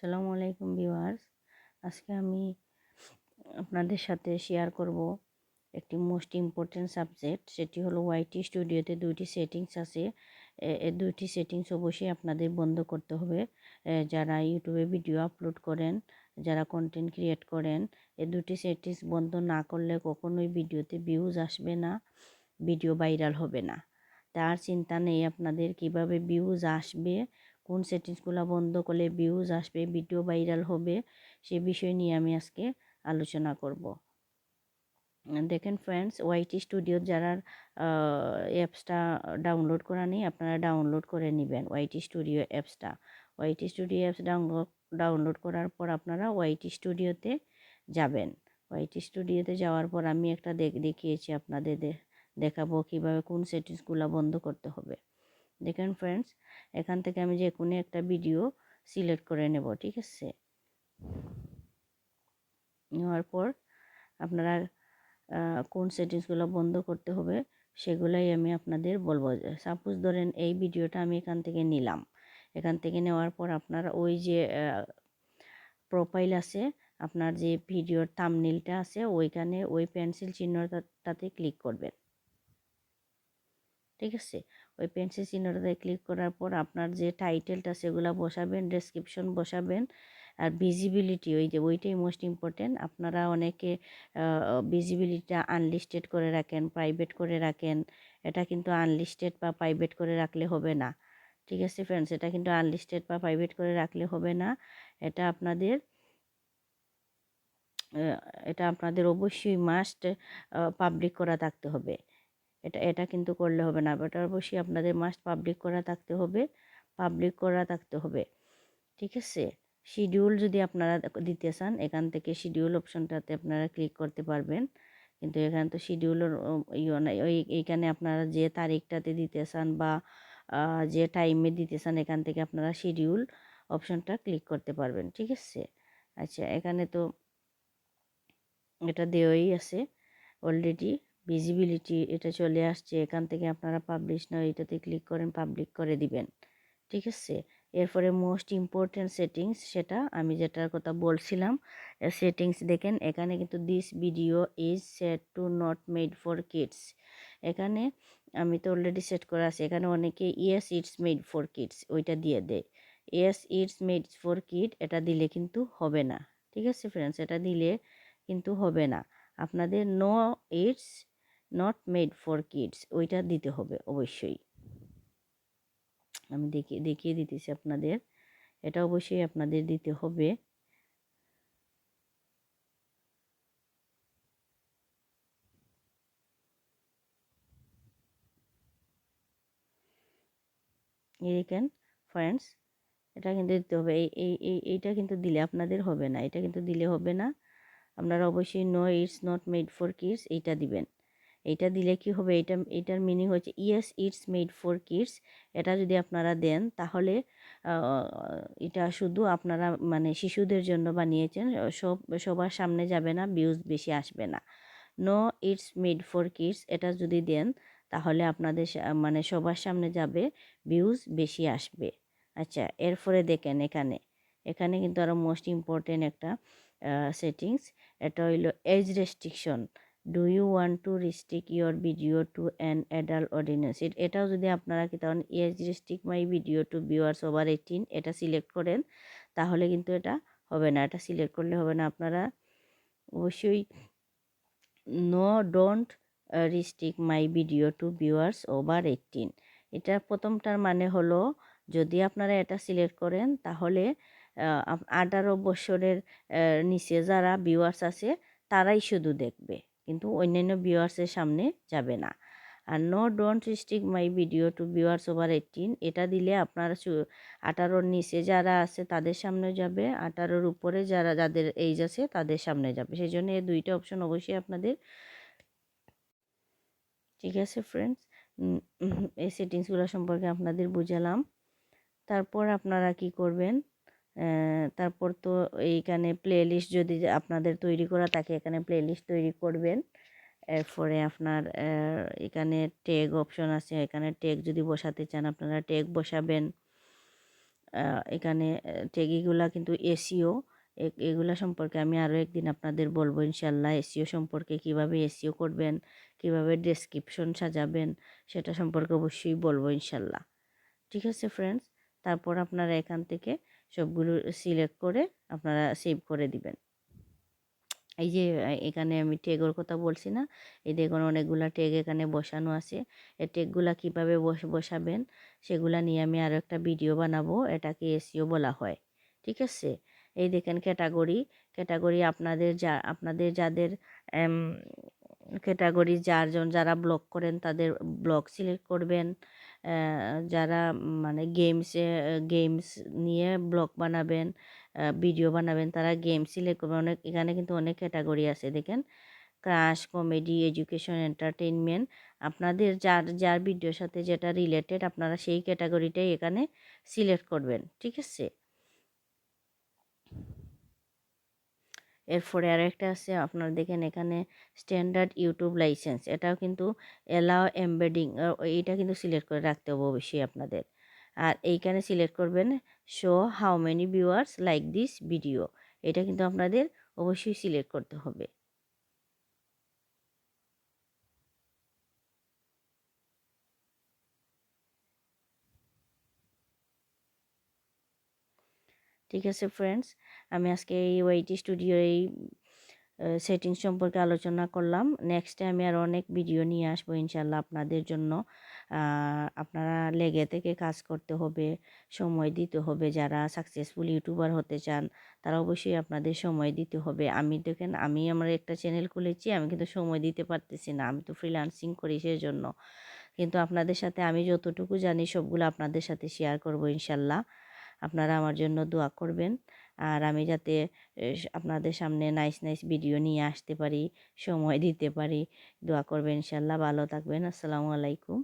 আসসালামু আলাইকুম ভিউয়ার্স। আজকে আমি আপনাদের সাথে শেয়ার করব একটি মোস্ট ইম্পর্ট্যান্ট সাবজেক্ট, সেটি হলো ওয়াইটি স্টুডিওতে দুইটি সেটিংস আছে। এই দুইটি সেটিংস অবশ্যই আপনাদের বন্ধ করতে হবে। যারা ইউটিউবে ভিডিও আপলোড করেন, যারা কন্টেন্ট ক্রিয়েট করেন, এই দুটি সেটিংস বন্ধ না করলে কখনোই ভিডিওতে ভিউজ আসবে না, ভিডিও ভাইরাল হবে না। তার চিন্তা নেই আপনাদের কিভাবে ভিউজ আসবে, কোন সেটিংসগুলো বন্ধ করলে ভিউজ আসবে, ভিডিও ভাইরাল হবে, সে বিষয় নিয়ে আমি আজকে আলোচনা করব। দেখেন ফ্রেন্ডস, ওয়াইটি স্টুডিও যারা অ্যাপসটা ডাউনলোড করা নেই, আপনারা ডাউনলোড করে নেবেন ওয়াইটি স্টুডিও অ্যাপসটা। ওয়াইটি স্টুডিও অ্যাপস ডাউনলোড করার পর আপনারা ওয়াইটি স্টুডিওতে যাবেন। ওয়াইটি স্টুডিওতে যাওয়ার পর আমি একটা দেখিয়েছি আপনাদের, দেখাবো কিভাবে কোন সেটিংসগুলো বন্ধ করতে হবে। দেখেন ফ্রেন্ডস, এখান থেকে আমি যে কোনো একটা ভিডিও সিলেক্ট করে নেব, ঠিক আছে। নেওয়ার পর আপনারা কোন সেটিংসগুলো বন্ধ করতে হবে সেগুলাই আমি আপনাদের বলবো। সাপোজ ধরেন এই ভিডিওটা আমি এখান থেকে নিলাম, এখান থেকে নেওয়ার পর আপনারা ওই যে প্রোফাইল আছে, আপনার যে ভিডিওর থাম্বনেইলটা আছে, ওইখানে ওই পেন্সিল চিহ্নটাতে ক্লিক করবেন, ঠিক আছে। ওই পেন্সিল চিহ্নটাতে ক্লিক করার পর আপনার যে টাইটেলটা সেগুলো বসাবেন, ডেসক্রিপশন বসাবেন, আর ভিজিবিলিটি ওইটাই মোস্ট ইম্পর্টেন্ট। আপনারা অনেকে ভিজিবিলিটিটা আনলিস্টেড করে রাখেন, প্রাইভেট করে রাখেন। এটা কিন্তু আনলিস্টেড বা প্রাইভেট করে রাখলে হবে না, ঠিক আছে ফ্রেন্ডস। এটা কিন্তু আনলিস্টেড বা প্রাইভেট করে রাখলে হবে না। এটা আপনাদের এটা আপনাদের অবশ্যই মাস্ট পাবলিক করা থাকতে হবে। এটা কিন্তু করলে হবে না, এটা অবশ্যই আপনাদের মাস্ট পাবলিক করা থাকতে হবে, ঠিক আছে। শিডিউল যদি আপনারা দিতে চান, এখান থেকে শিডিউল অপশনটাতে আপনারা ক্লিক করতে পারবেন, কিন্তু এখানে তো শিডিউলের নাই। এইখানে আপনারা যে তারিখটাতে দিতে চান বা যে টাইমে দিতে চান, এখান থেকে আপনারা শিডিউল অপশনটা ক্লিক করতে পারবেন, ঠিক আছে। আচ্ছা, এখানে তো এটা দেওয়াই আছে অলরেডি, ভিজিবিলিটি এটা চলে আসছে। এখান থেকে আপনারা পাবলিশ নাও এটাতে ক্লিক করেন, পাবলিক করে দিবেন, ঠিক আছে। এরপরে মোস্ট ইম্পর্টেন্ট সেটিংস, সেটা আমি যেটার কথা বলছিলাম, সেটিংস দেখেন এখানে কিন্তু this video is set to not made for kids. এখানে আমি তো অলরেডি সেট করা আছে। এখানে অনেকে yes it's made for kids ওইটা দিয়ে দেয়। Yes it's made for kid এটা দিলে কিন্তু হবে না, ঠিক আছে ফ্রেন্ডস। এটা দিলে কিন্তু হবে না, আপনাদের no it's not made for kids ওইটা দিতে হবে অবশ্যই। আমি দেখিয়ে দিতেছি আপনাদের, এটা অবশ্যই আপনাদের দিতে হবে। দেখেন ফ্রেন্ডস, এটা কিন্তু দিতে হবে। এইটা কিন্তু দিলে আপনাদের হবে না, এটা কিন্তু দিলে হবে না। আপনারা অবশ্যই no it's not made for kids এইটা দিবেন। এইটা দিলে কি হবে, এটার মিনিং হচ্ছে yes it's made for kids. এটা যদি আপনারা দেন তাহলে এটা শুধু আপনারা মানে শিশুদের জন্য বানিয়েছেন, সবার সামনে যাবে না, ভিউজ বেশি আসবে না। No it's made for kids এটা যদি দেন তাহলে আপনাদের মানে সবার সামনে যাবে, ভিউজ বেশি আসবে। আচ্ছা, এরপরে দেখেন এখানে এখানে কিন্তু আরও মোস্ট ইম্পর্টেন্ট একটা সেটিংস, এটা হইল age restriction. Do you want to restrict your video to an adult audience. এটাও যদি আপনারা কি তখন age restrict my video to viewers over 18 এটা সিলেক্ট করেন তাহলে কিন্তু এটা হবে না, এটা সিলেক্ট করলে হবে না। আপনারা অবশ্যই no don't restrict my video to viewers over 18, এটা প্রথমটার মানে হলো যদি আপনারা এটা সিলেক্ট করেন তাহলে 18 বছরের নিচে যারা ভিউয়ার্স আছে তারাই শুধু দেখবে, কিন্তু অন্যান্য ভিউয়ার্সের সামনে যাবে না। আর no don't restrict my video to viewers over 18 এটা দিলে আপনারা 18-র নিচে যারা আছে তাদের সামনে যাবে, 18-র উপরে যাদের এইজ আছে তাদের সামনে যাবে। সেই জন্য এই দুইটা অপশন অবশ্যই আপনাদের, ঠিক আছে ফ্রেন্ডস। এই সেটিংসগুলো সম্পর্কে আপনাদের বুঝালাম। তারপর আপনারা কি করবেন, তারপর তো এইখানে প্লেলিস্ট যদি আপনাদের তৈরি করা থাকে এখানে প্লেলিস্ট তৈরি করবেন। এরপরে আপনার এখানে ট্যাগ অপশন আছে, এখানে ট্যাগ যদি বসাতে চান আপনারা ট্যাগ বসাবেন। এখানে ট্যাগগুলা কিন্তু এসিও, এগুলা সম্পর্কে আমি আরও একদিন আপনাদের বলবো ইনশাল্লাহ। এসিও সম্পর্কে কিভাবে এসিও করবেন, কিভাবে ডেসক্রিপশন সাজাবেন, সেটা সম্পর্কে অবশ্যই বলবো ইনশাল্লাহ। ঠিক আছে ফ্রেন্ডস, তারপর আপনারা এখান থেকে সবগুলো সিলেক্ট করে আপনারা সেভ করে দিবেন। এই যে এখানে আমি ট্যাগের কথা বলছি না, এই দেখুন অনেকগুলা ট্যাগ এখানে বসানো আছে। এই ট্যাগগুলা কীভাবে বসাবেন সেগুলা নিয়ে আমি আরও একটা ভিডিও বানাবো, এটাকে এসইও বলা হয়। ঠিক আছে, এই দেখেন ক্যাটাগরি আপনাদের যাদের ক্যাটাগরি যারা ব্লগ করেন তাদের ব্লগ সিলেক্ট করবেন। যারা মানে গেমস নিয়ে ব্লগ বানাবেন, ভিডিও বানাবেন, তারা গেম সিলেক্ট করবেন। এখানে কিন্তু অনেক ক্যাটাগরি আছে দেখেন, ক্রাশ, কমেডি, এডুকেশন, এন্টারটেইনমেন্ট। আপনাদের যার ভিডিওর সাথে যেটা রিলেটেড আপনারা সেই ক্যাটাগরিটাই এখানে সিলেক্ট করবেন। ঠিক আছে, এরপরে আর একটা আছে আপনারা দেখেন এখানে স্ট্যান্ডার্ড ইউটিউব লাইসেন্স, এটাও কিন্তু অ্যালাউ এমবেডিং, এইটা কিন্তু সিলেক্ট করে রাখতে হবে অবশ্যই আপনাদের। আর এইখানে সিলেক্ট করবেন show how many viewers like this video, এটা কিন্তু আপনাদের অবশ্যই সিলেক্ট করতে হবে। ঠিক আছে ফ্রেন্ডস, আমি আজকে এই ওয়াইটি স্টুডিও এই সেটিংস সম্পর্কে আলোচনা করলাম। নেক্সটে আমি আর অনেক ভিডিও নিয়ে আসবো ইনশাল্লাহ আপনাদের জন্য। আপনারা লেগে থেকে কাজ করতে হবে, সময় দিতে হবে। যারা সাকসেসফুল ইউটিউবার হতে চান তারা অবশ্যই আপনাদের সময় দিতে হবে। আমি দেখেন, আমি আমার একটা চ্যানেল খুলেছি, আমি কিন্তু সময় দিতে পারতেছি না, আমি তো ফ্রিল্যান্সিং করি সেজন্য। কিন্তু আপনাদের সাথে আমি যতটুকু জানি সবগুলো আপনাদের সাথে শেয়ার করব ইনশাল্লাহ। আপনারা আমার জন্য দোয়া করবেন, আর আমি যাতে আপনাদের সামনে নাইস ভিডিও নিয়ে আসতে পারি, সময় দিতে পারি। দোয়া করবেন ইনশাল্লাহ। ভালো থাকবেন। আসসালামু আলাইকুম।